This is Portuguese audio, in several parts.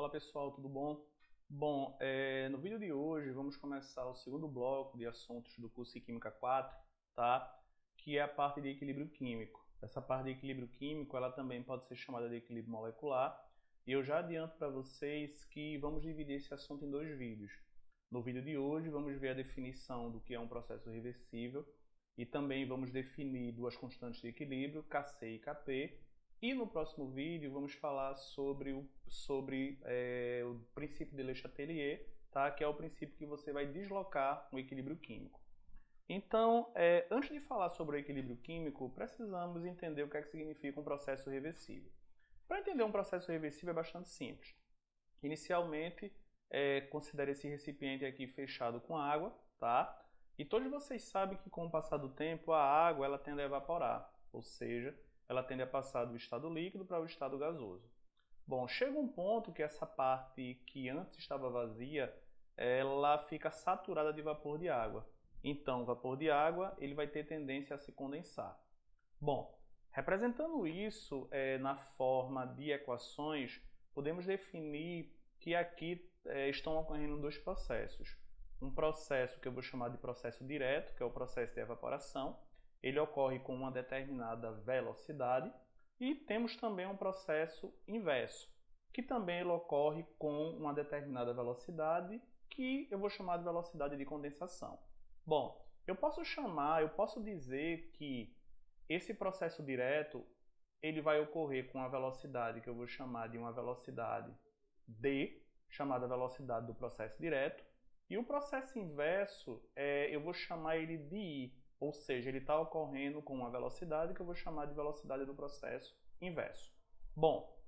Fala pessoal, tudo bom? No vídeo de hoje vamos começar o segundo bloco de assuntos do curso de Química 4, tá? Que é a parte de equilíbrio químico. Essa parte de equilíbrio químico ela também pode ser chamada de equilíbrio molecular. E eu já adianto para vocês que vamos dividir esse assunto em dois vídeos. No vídeo de hoje vamos ver a definição do que é um processo reversível e também vamos definir duas constantes de equilíbrio, Kc e Kp. E no próximo vídeo vamos falar sobre o princípio de Le Chatelier, tá? Que é o princípio que você vai deslocar o equilíbrio químico. Então, antes de falar sobre o equilíbrio químico, precisamos entender o que é que significa um processo reversível. Para entender um processo reversível é bastante simples. Inicialmente, considere esse recipiente aqui fechado com água, tá? E todos vocês sabem que com o passar do tempo a água ela tende a evaporar, ou seja, ela tende a passar do estado líquido para o estado gasoso. Bom, chega um ponto que essa parte que antes estava vazia, ela fica saturada de vapor de água. Então, o vapor de água ele vai ter tendência a se condensar. Bom, representando isso na forma de equações, podemos definir que aqui estão ocorrendo dois processos. Um processo que eu vou chamar de processo direto, que é o processo de evaporação. Ele ocorre com uma determinada velocidade. E temos também um processo inverso, que também ele ocorre com uma determinada velocidade, que eu vou chamar de velocidade de condensação. Bom, eu posso dizer que esse processo direto ele vai ocorrer com a velocidade que eu vou chamar de uma velocidade D, chamada velocidade do processo direto, e o processo inverso eu vou chamar ele de I, ou seja, ele está ocorrendo com uma velocidade que eu vou chamar de velocidade do processo inverso. Bom,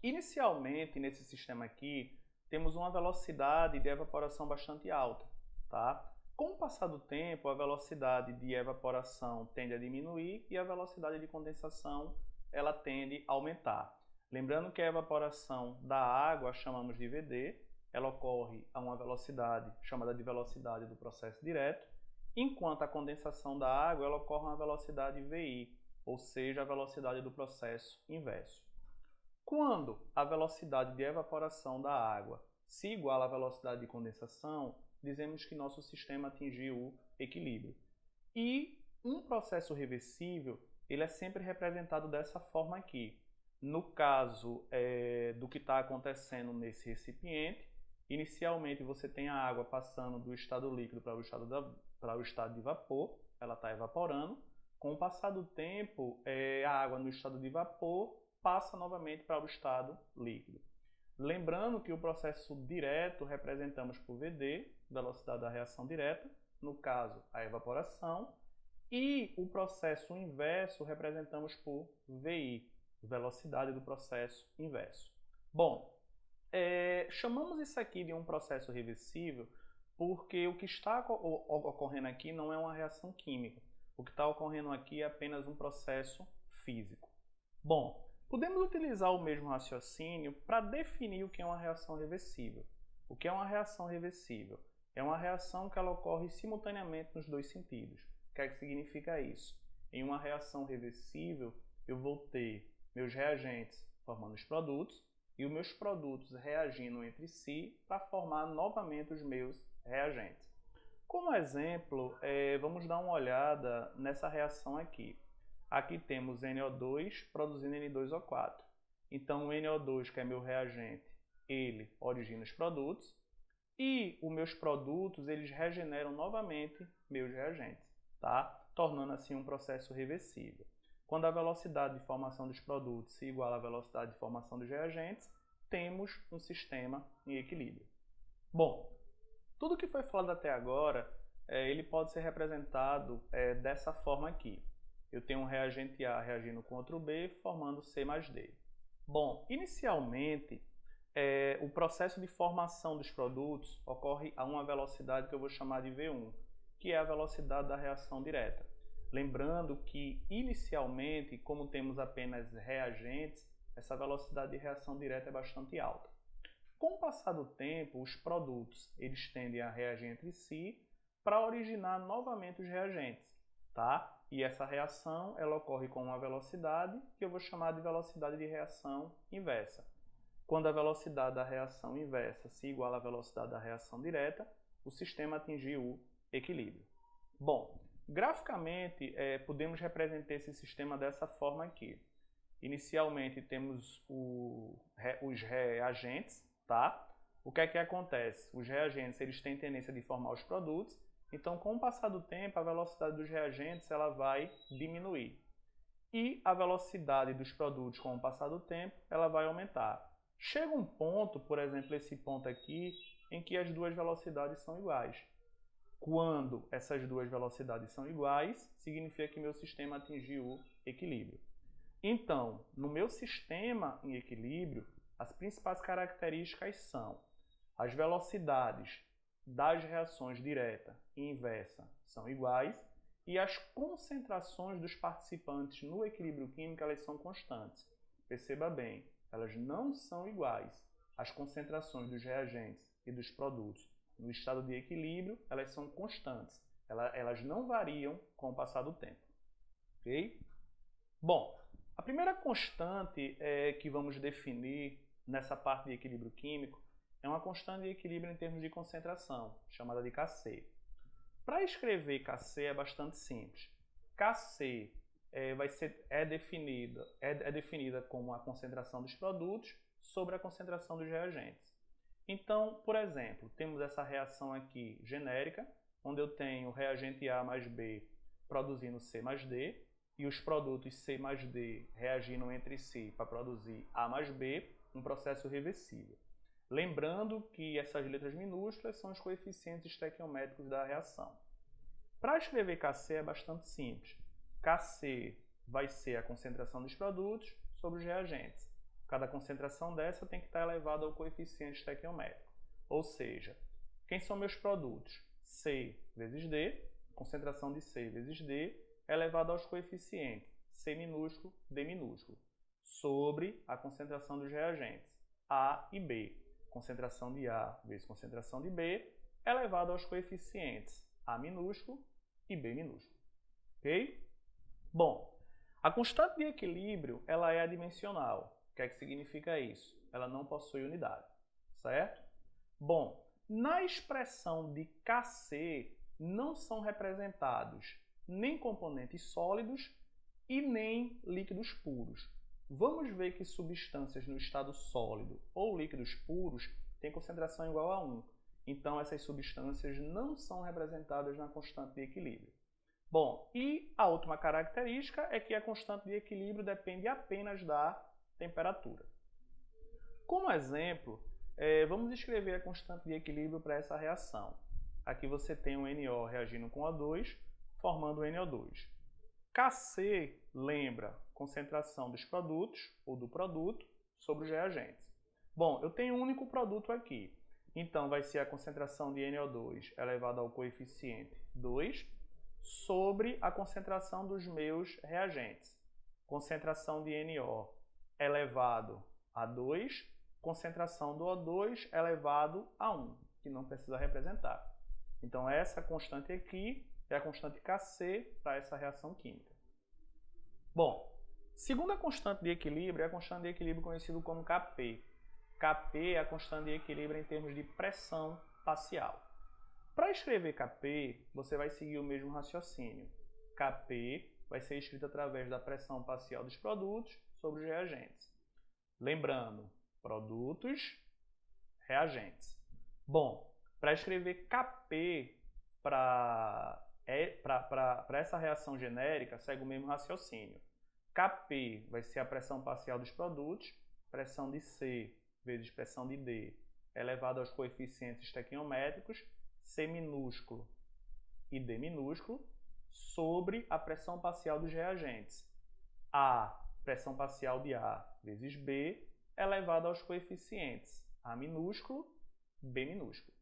inicialmente nesse sistema aqui, temos uma velocidade de evaporação bastante alta, tá? Com o passar do tempo, a velocidade de evaporação tende a diminuir e a velocidade de condensação ela tende a aumentar. Lembrando que a evaporação da água chamamos de VD, ela ocorre a uma velocidade chamada de velocidade do processo direto, enquanto a condensação da água ela ocorre a uma velocidade VI, ou seja, a velocidade do processo inverso. Quando a velocidade de evaporação da água se iguala à velocidade de condensação, dizemos que nosso sistema atingiu o equilíbrio. E um processo reversível ele é sempre representado dessa forma aqui. No caso do que está acontecendo nesse recipiente, inicialmente você tem a água passando do estado líquido para o estado de vapor, ela está evaporando. Com o passar do tempo, a água no estado de vapor passa novamente para o estado líquido. Lembrando que o processo direto representamos por VD, velocidade da reação direta, no caso a evaporação, e o processo inverso representamos por VI, velocidade do processo inverso. Bom, chamamos isso aqui de um processo reversível porque o que está ocorrendo aqui não é uma reação química. O que está ocorrendo aqui é apenas um processo físico. Bom, podemos utilizar o mesmo raciocínio para definir o que é uma reação reversível. O que é uma reação reversível? É uma reação que ela ocorre simultaneamente nos dois sentidos. O que é que significa isso? Em uma reação reversível, eu vou ter meus reagentes formando os produtos e os meus produtos reagindo entre si para formar novamente os meus reagentes. Como exemplo, vamos dar uma olhada nessa reação aqui. Aqui temos NO2 produzindo N2O4. Então, o NO2, que é meu reagente, ele origina os produtos e os meus produtos eles regeneram novamente meus reagentes, tá? Tornando assim um processo reversível. Quando a velocidade de formação dos produtos se iguala à velocidade de formação dos reagentes, temos um sistema em equilíbrio. Bom, tudo que foi falado até agora, ele pode ser representado dessa forma aqui. Eu tenho um reagente A reagindo com outro B, formando C mais D. Bom, inicialmente, o processo de formação dos produtos ocorre a uma velocidade que eu vou chamar de V1, que é a velocidade da reação direta. Lembrando que, inicialmente, como temos apenas reagentes, essa velocidade de reação direta é bastante alta. Com o passar do tempo, os produtos eles tendem a reagir entre si para originar novamente os reagentes, tá? E essa reação ela ocorre com uma velocidade que eu vou chamar de velocidade de reação inversa. quando a velocidade da reação inversa se iguala à velocidade da reação direta, o sistema atingiu o equilíbrio. Bom, graficamente, podemos representar esse sistema dessa forma aqui. Inicialmente temos os reagentes, tá? O que é que acontece? Os reagentes eles têm tendência de formar os produtos, então com o passar do tempo a velocidade dos reagentes ela vai diminuir. E a velocidade dos produtos com o passar do tempo ela vai aumentar. Chega um ponto, por exemplo esse ponto aqui, em que as duas velocidades são iguais. Quando essas duas velocidades são iguais, significa que meu sistema atingiu o equilíbrio. Então, no meu sistema em equilíbrio, as principais características são as velocidades das reações direta e inversa são iguais e as concentrações dos participantes no equilíbrio químico elas são constantes. Perceba bem, elas não são iguais. As concentrações dos reagentes e dos produtos no estado de equilíbrio, elas são constantes. Elas não variam com o passar do tempo. Ok? Bom, a primeira constante que vamos definir nessa parte de equilíbrio químico é uma constante de equilíbrio em termos de concentração, chamada de Kc. Para escrever Kc é bastante simples. Kc é definida como a concentração dos produtos sobre a concentração dos reagentes. Então, por exemplo, temos essa reação aqui genérica, onde eu tenho reagente A mais B produzindo C mais D, e os produtos C mais D reagindo entre si para produzir A mais B, um processo reversível. Lembrando que essas letras minúsculas são os coeficientes estequiométricos da reação. Para escrever Kc é bastante simples. Kc vai ser a concentração dos produtos sobre os reagentes. Cada concentração dessa tem que estar elevada ao coeficiente estequiométrico. Ou seja, quem são meus produtos? C vezes D, concentração de C vezes D, elevado aos coeficientes C minúsculo, D minúsculo, sobre a concentração dos reagentes A e B. Concentração de A vezes concentração de B, elevado aos coeficientes A minúsculo e B minúsculo. Ok? Bom, a constante de equilíbrio ela é adimensional. O que é que significa isso? Ela não possui unidade, certo? Bom, na expressão de Kc não são representados nem componentes sólidos e nem líquidos puros. Vamos ver que substâncias no estado sólido ou líquidos puros têm concentração igual a 1. Então, essas substâncias não são representadas na constante de equilíbrio. Bom, e a última característica é que a constante de equilíbrio depende apenas da temperatura. Como exemplo, vamos escrever a constante de equilíbrio para essa reação. Aqui você tem um NO reagindo com O2, formando o NO2. Kc lembra concentração dos produtos ou do produto sobre os reagentes. Bom, eu tenho um único produto aqui, então vai ser a concentração de NO2 elevada ao coeficiente 2 sobre a concentração dos meus reagentes. Concentração de NO elevado a 2, concentração do O2 elevado a 1, que não precisa representar. Então essa constante aqui é a constante Kc para essa reação química. Bom, segunda constante de equilíbrio é a constante de equilíbrio conhecida como Kp. Kp é a constante de equilíbrio em termos de pressão parcial. Para escrever Kp, você vai seguir o mesmo raciocínio. Kp vai ser escrito através da pressão parcial dos produtos sobre os reagentes. Lembrando, produtos, reagentes. Bom, para escrever Kp para essa reação genérica, segue o mesmo raciocínio. Kp vai ser a pressão parcial dos produtos, pressão de C vezes pressão de D, elevado aos coeficientes estequiométricos, C minúsculo e D minúsculo, sobre a pressão parcial dos reagentes. A, pressão parcial de A vezes B, elevado aos coeficientes A minúsculo, B minúsculo.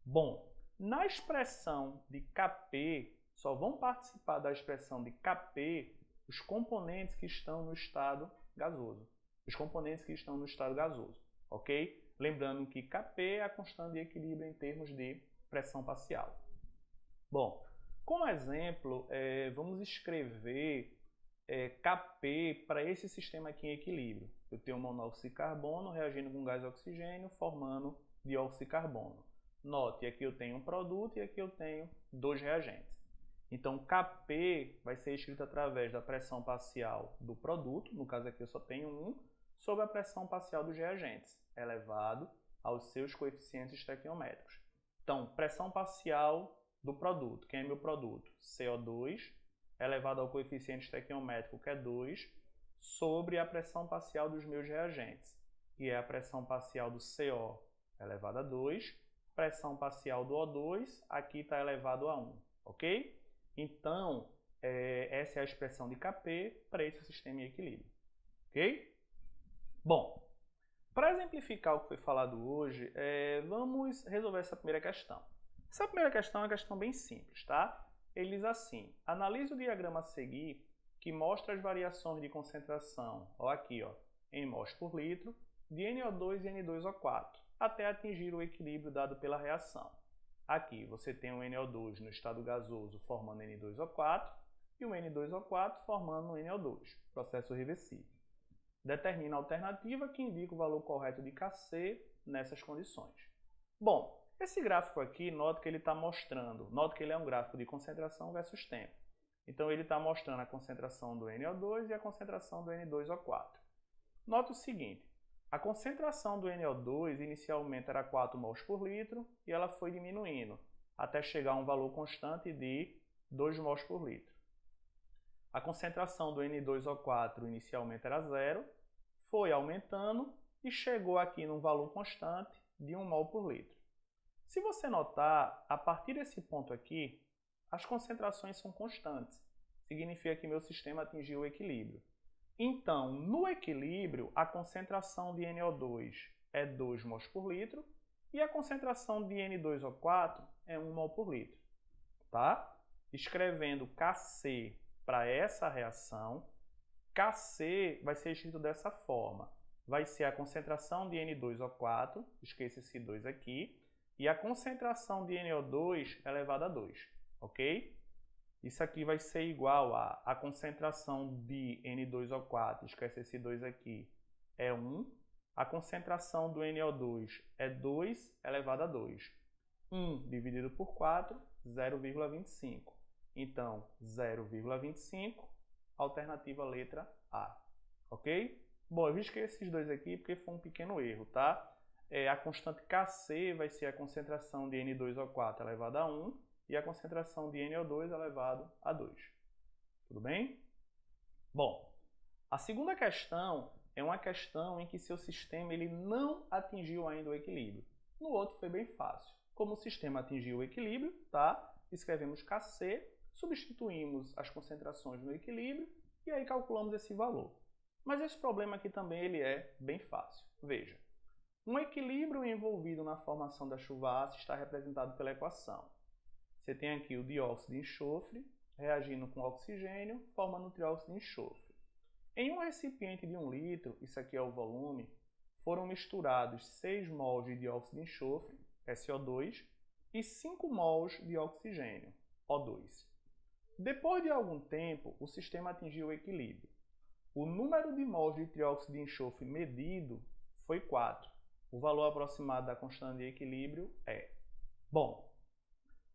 Bom, na expressão de Kp, só vão participar da expressão de Kp os componentes que estão no estado gasoso. Os componentes que estão no estado gasoso, ok? Lembrando que Kp é a constante de equilíbrio em termos de pressão parcial. Bom, como exemplo, vamos escrever Kp para esse sistema aqui em equilíbrio. Eu tenho monóxido de carbono reagindo com gás oxigênio, formando dióxido de carbono. Note, aqui eu tenho um produto e aqui eu tenho dois reagentes. Então, Kp vai ser escrito através da pressão parcial do produto, no caso aqui eu só tenho um, sobre a pressão parcial dos reagentes, elevado aos seus coeficientes estequiométricos. Então, pressão parcial do produto, quem é meu produto? CO2, elevado ao coeficiente estequiométrico, que é 2, sobre a pressão parcial dos meus reagentes, que é a pressão parcial do CO elevado a 2, pressão parcial do O2, aqui está elevado a 1, ok? Então, essa é a expressão de Kp para esse sistema em equilíbrio, ok? Bom, para exemplificar o que foi falado hoje, vamos resolver essa primeira questão. Essa primeira questão é uma questão bem simples, tá? Ele diz assim, analise o diagrama a seguir que mostra as variações de concentração, ó, aqui, ó, em mols por litro, de NO2 e N2O4, até atingir o equilíbrio dado pela reação. Aqui você tem o NO2 no estado gasoso formando N2O4 e o N2O4 formando o NO2, processo reversível. Determina a alternativa que indica o valor correto de Kc nessas condições. Bom, esse gráfico aqui, note que ele está mostrando, note que ele é um gráfico de concentração versus tempo. Então ele está mostrando a concentração do NO2 e a concentração do N2O4. Note o seguinte, a concentração do NO2 inicialmente era 4 mols por litro e ela foi diminuindo até chegar a um valor constante de 2 mols por litro. A concentração do N2O4 inicialmente era 0, foi aumentando e chegou aqui num valor constante de 1 mol por litro. Se você notar, a partir desse ponto aqui, as concentrações são constantes. Significa que meu sistema atingiu o equilíbrio. Então, no equilíbrio, a concentração de NO2 é 2 mols por litro e a concentração de N2O4 é 1 mol por litro. Tá? Escrevendo Kc para essa reação, Kc vai ser escrito dessa forma. Vai ser a concentração de N2O4, esqueça esse 2 aqui, e a concentração de NO2 elevado a 2, ok? Isso aqui vai ser igual a concentração de N2O4, esquece esse 2 aqui, é 1. A concentração do NO2 é 2 elevado a 2. 1 dividido por 4, 0,25. Então, 0,25, alternativa letra A. Ok? Bom, eu risquei esses dois aqui porque foi um pequeno erro, tá? A constante Kc vai ser a concentração de N2O4 elevado a 1 e a concentração de NO2 elevado a 2. Tudo bem? Bom, a segunda questão é uma questão em que seu sistema ele não atingiu ainda o equilíbrio. No outro foi bem fácil. Como o sistema atingiu o equilíbrio, tá? Escrevemos Kc, substituímos as concentrações no equilíbrio e aí calculamos esse valor. Mas esse problema aqui também ele é bem fácil. Veja, um equilíbrio envolvido na formação da chuva ácida está representado pela equação. Você tem aqui o dióxido de enxofre reagindo com oxigênio, formando o trióxido de enxofre. Em um recipiente de 1 litro, isso aqui é o volume, foram misturados 6 mols de dióxido de enxofre, SO2, e 5 mols de oxigênio, O2. Depois de algum tempo, o sistema atingiu o equilíbrio. O número de mols de trióxido de enxofre medido foi 4. O valor aproximado da constante de equilíbrio é... Bom,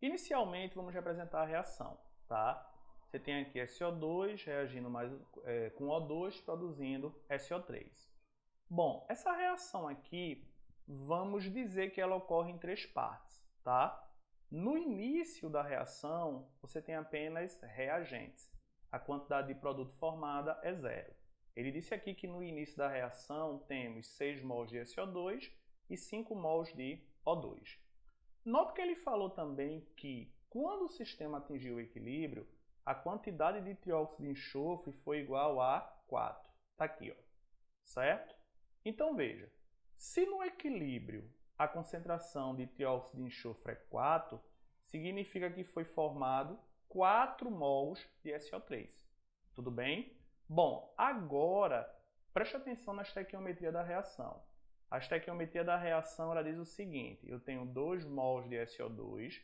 inicialmente vamos representar a reação, tá? Você tem aqui SO2 reagindo com O2 produzindo SO3. Bom, essa reação aqui, vamos dizer que ela ocorre em 3 partes, tá? No início da reação, você tem apenas reagentes. A quantidade de produto formada é 0. Ele disse aqui que no início da reação temos 6 mols de SO2 e 5 mols de O2. Note que ele falou também que quando o sistema atingiu o equilíbrio, a quantidade de trióxido de enxofre foi igual a 4. Está aqui, ó. Certo? Então veja, se no equilíbrio a concentração de trióxido de enxofre é 4, significa que foi formado 4 mols de SO3. Tudo bem? Bom, agora preste atenção na estequiometria da reação. A estequiometria da reação ela diz o seguinte, eu tenho 2 mols de SO2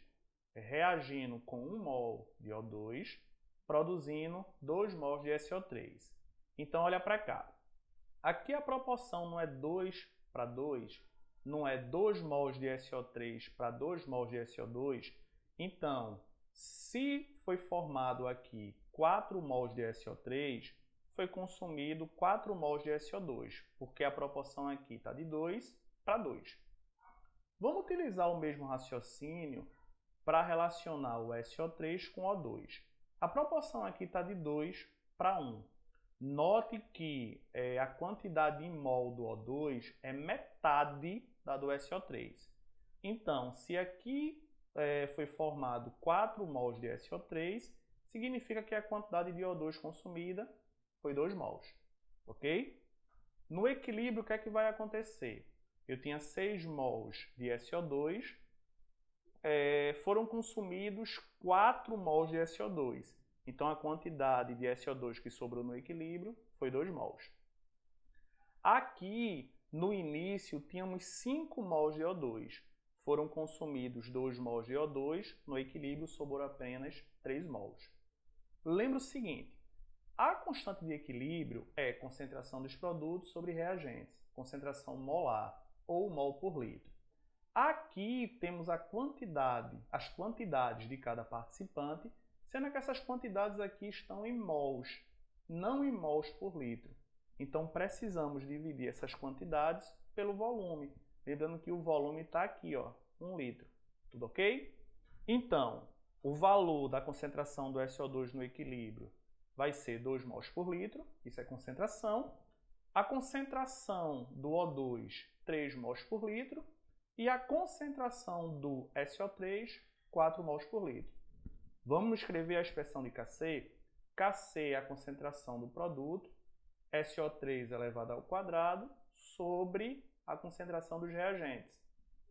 reagindo com 1 mol de O2, produzindo 2 mols de SO3. Então olha para cá. Aqui a proporção não é 2 para 2, não é 2 mols de SO3 para 2 mols de SO2. Então, se foi formado aqui 4 mols de SO3, foi consumido 4 mols de SO2, porque a proporção aqui está de 2 para 2. Vamos utilizar o mesmo raciocínio para relacionar o SO3 com o O2. A proporção aqui está de 2 para 1. Note que a quantidade em mol do O2 é metade da do SO3. Então, se aqui foi formado 4 mols de SO3, significa que a quantidade de O2 consumida foi 2 mols. Ok? No equilíbrio, o que é que vai acontecer? Eu tinha 6 mols de SO2, foram consumidos 4 mols de SO2. Então, a quantidade de SO2 que sobrou no equilíbrio foi 2 mols. Aqui, no início, tínhamos 5 mols de O2. Foram consumidos 2 mols de O2, no equilíbrio sobrou apenas 3 mols. Lembra o seguinte, a constante de equilíbrio é concentração dos produtos sobre reagentes, concentração molar, ou mol por litro. Aqui temos as quantidades de cada participante, sendo que essas quantidades aqui estão em mols, não em mols por litro. Então, precisamos dividir essas quantidades pelo volume. Lembrando que o volume está aqui, ó, 1 litro. Tudo ok? Então, o valor da concentração do SO2 no equilíbrio vai ser 2 mols por litro, isso é concentração. A concentração do O2, 3 mols por litro. E a concentração do SO3, 4 mols por litro. Vamos escrever a expressão de Kc. Kc é a concentração do produto, SO3 elevado ao quadrado, sobre a concentração dos reagentes.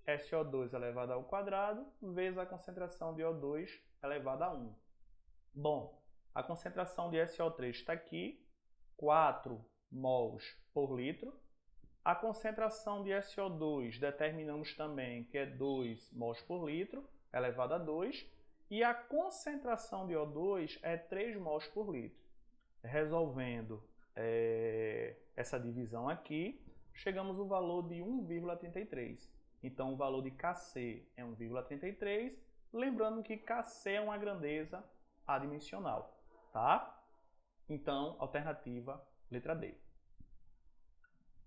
SO2 elevado ao quadrado, vezes a concentração de O2 elevado a 1. Bom, a concentração de SO3 está aqui, 4 mols por litro. A concentração de SO2 determinamos também que é 2 mols por litro, elevado a 2. E a concentração de O2 é 3 mols por litro. Resolvendo essa divisão aqui, chegamos ao valor de 1,33. Então, o valor de Kc é 1,33. Lembrando que Kc é uma grandeza adimensional. Tá? Então, alternativa letra D.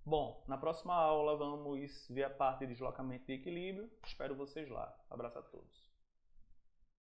Bom, na próxima aula vamos ver a parte de deslocamento de equilíbrio. Espero vocês lá. Abraço a todos.